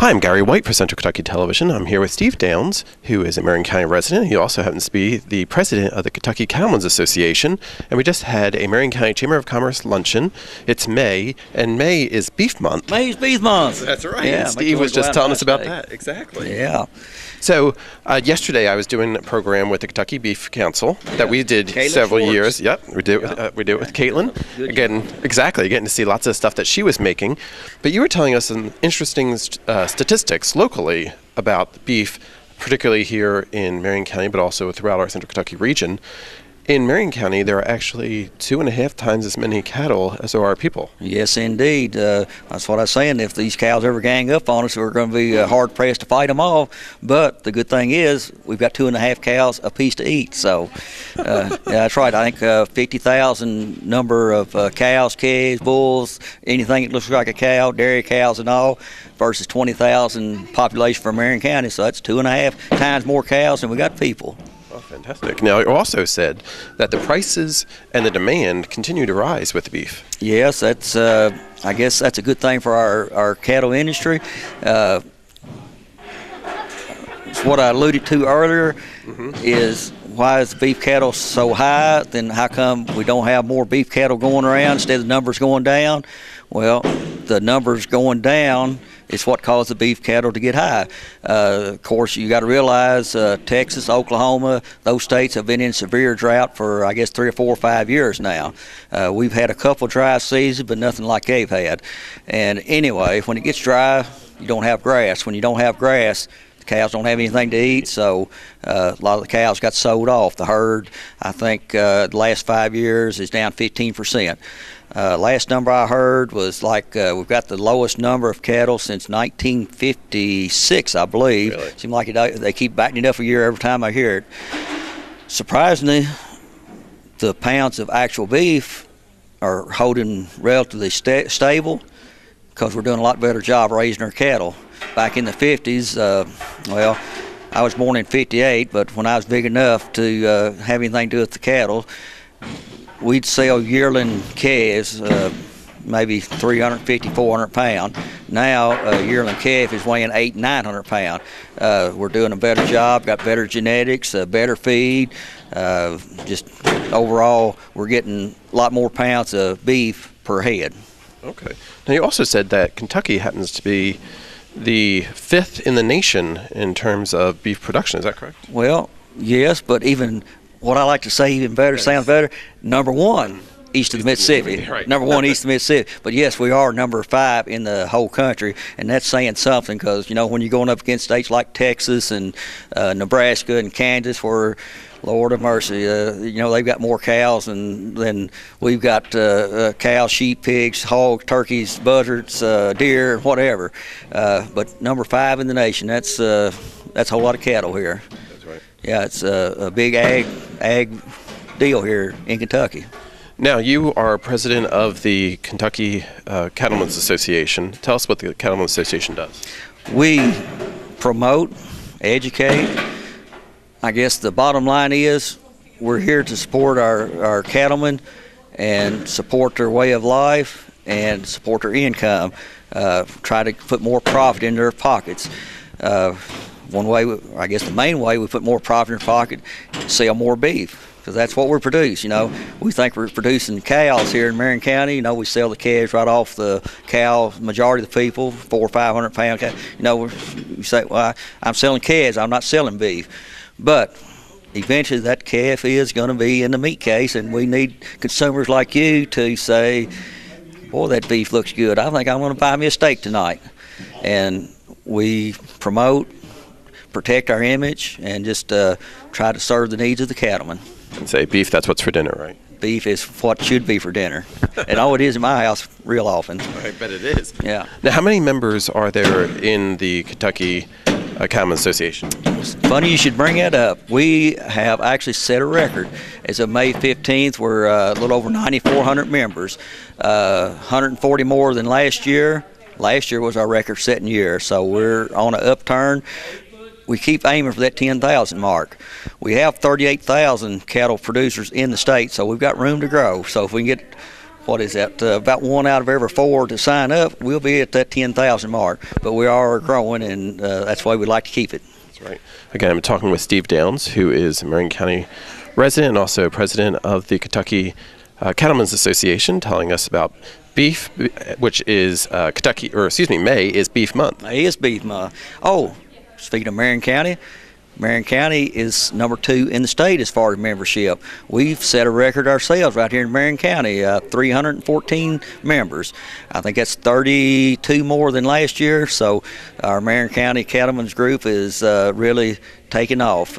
Hi, I'm Gary White for Central Kentucky Television. I'm here with Steve Downs, who is a Marion County resident. He also happens to be the president of the Kentucky Cattlemen's Association. And we just had a Marion County Chamber of Commerce luncheon. It's May, and May is Beef Month. May's Beef Month. That's right. Yeah, Steve was just telling us about that. Exactly. Yeah. So yesterday I was doing a program with the Kentucky Beef Council that we did Caitlin several Schwartz. years. Yep, we did it with Caitlin. Again, exactly, getting to see lots of stuff that she was making. But you were telling us some interesting statistics locally about beef, particularly here in Marion County, but also throughout our Central Kentucky region. In Marion County, there are actually 2.5 times as many cattle as there are people. Yes, indeed. That's what I was saying. If these cows ever gang up on us, we're going to be hard-pressed to fight them off. But the good thing is we've got 2.5 cows apiece to eat. So, yeah, that's right. I think 50,000 number of cows, calves, bulls, anything that looks like a cow, dairy cows and all, versus 20,000 population for Marion County. So that's 2.5 times more cows than we got people. Oh, fantastic. Now, you also said that the prices and the demand continue to rise with the beef. Yes, that's. I guess that's a good thing for our cattle industry. It's what I alluded to earlier. Is why is beef cattle so high? Then how come we don't have more beef cattle going around instead of the numbers going down? Well, the numbers going down is what caused the beef cattle to get high. Of course, you got to realize Texas, Oklahoma, those states have been in severe drought for, I guess, 3 or 4 or 5 years now. We've had a couple dry seasons, but nothing like they've had. And anyway, when it gets dry, you don't have grass. When you don't have grass, the cows don't have anything to eat, so a lot of the cows got sold off. The herd, I think, the last 5 years is down 15%. Last number I heard was like we've got the lowest number of cattle since 1956, I believe. Really? Seems like they keep backing it up a year every time I hear it. Surprisingly, the pounds of actual beef are holding relatively stable because we're doing a lot better job raising our cattle. Back in the 50s, well, I was born in 58, but when I was big enough to have anything to do with the cattle, we'd sell yearling calves, maybe 350, 400 pound. Now a yearling calf is weighing 800, 900 pound. We're doing a better job, got better genetics, better feed. Just overall, we're getting a lot more pounds of beef per head. Okay. Now, you also said that Kentucky happens to be the 5th in the nation in terms of beef production. Is that correct? Well, yes, but even what I like to say even better, sounds better, number 1 east of the Mississippi. Right. Number 1 east of the Mississippi. But yes, we are number 5 in the whole country, and that's saying something because, you know, when you're going up against states like Texas and Nebraska and Kansas where, Lord of mercy, you know, they've got more cows than we've got cows, sheep, pigs, hogs, turkeys, buzzards, deer, whatever. But number 5 in the nation, that's a whole lot of cattle here. That's right. Yeah, it's a big ag deal here in Kentucky. Now, you are president of the Kentucky Cattlemen's Association. Tell us what the Cattlemen's Association does. We promote, educate. I guess the bottom line is we're here to support our cattlemen and support their way of life and support their income, try to put more profit in their pockets. One way, I guess the main way we put more profit in their pocket, sell more beef. Because that's what we produce, you know. We think we're producing cows here in Marion County. You know, we sell the calves right off the cow. Majority of the people, 400 or 500 pound cow. You know, you say, well, I'm selling calves. I'm not selling beef. But eventually that calf is going to be in the meat case, and we need consumers like you to say, boy, that beef looks good. I think I'm going to buy me a steak tonight. And we promote, protect our image, and just try to serve the needs of the cattlemen. And say beef, that's what's for dinner, right? Beef is what should be for dinner. And all it is in my house real often. I bet it is. Yeah. Now, how many members are there in the Kentucky Cattlemen's Association? It's funny you should bring that up. We have actually set a record. As of May 15th, we're a little over 9,400 members, 140 more than last year. Last year was our record-setting year, so we're on an upturn. We keep aiming for that 10,000 mark. We have 38,000 cattle producers in the state, so we've got room to grow. So if we can get what is that? About 1 out of every 4 to sign up. We'll be at that 10,000 mark, but we are growing, and that's why we like to keep it. That's right. Again, I'm talking with Steve Downs, who is a Marion County resident and also president of the Kentucky Cattlemen's Association, telling us about beef, which is May is Beef Month. May is Beef Month. Oh, speaking of Marion County is number 2 in the state as far as membership. We've set a record ourselves right here in Marion County, 314 members. I think that's 32 more than last year, so our Marion County Cattlemen's Group is really taking off.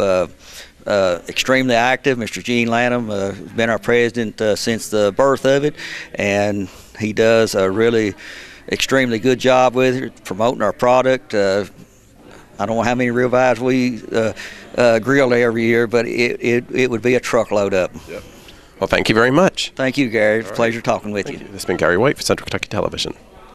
Extremely active. Mr. Gene Lanham has been our president since the birth of it, and he does a really extremely good job with it, promoting our product. I don't know how many ribeyes we grill every year, but it would be a truckload up. Yep. Well, thank you very much. Thank you, Gary. It's a pleasure talking with you. This has been Gary White for Central Kentucky Television.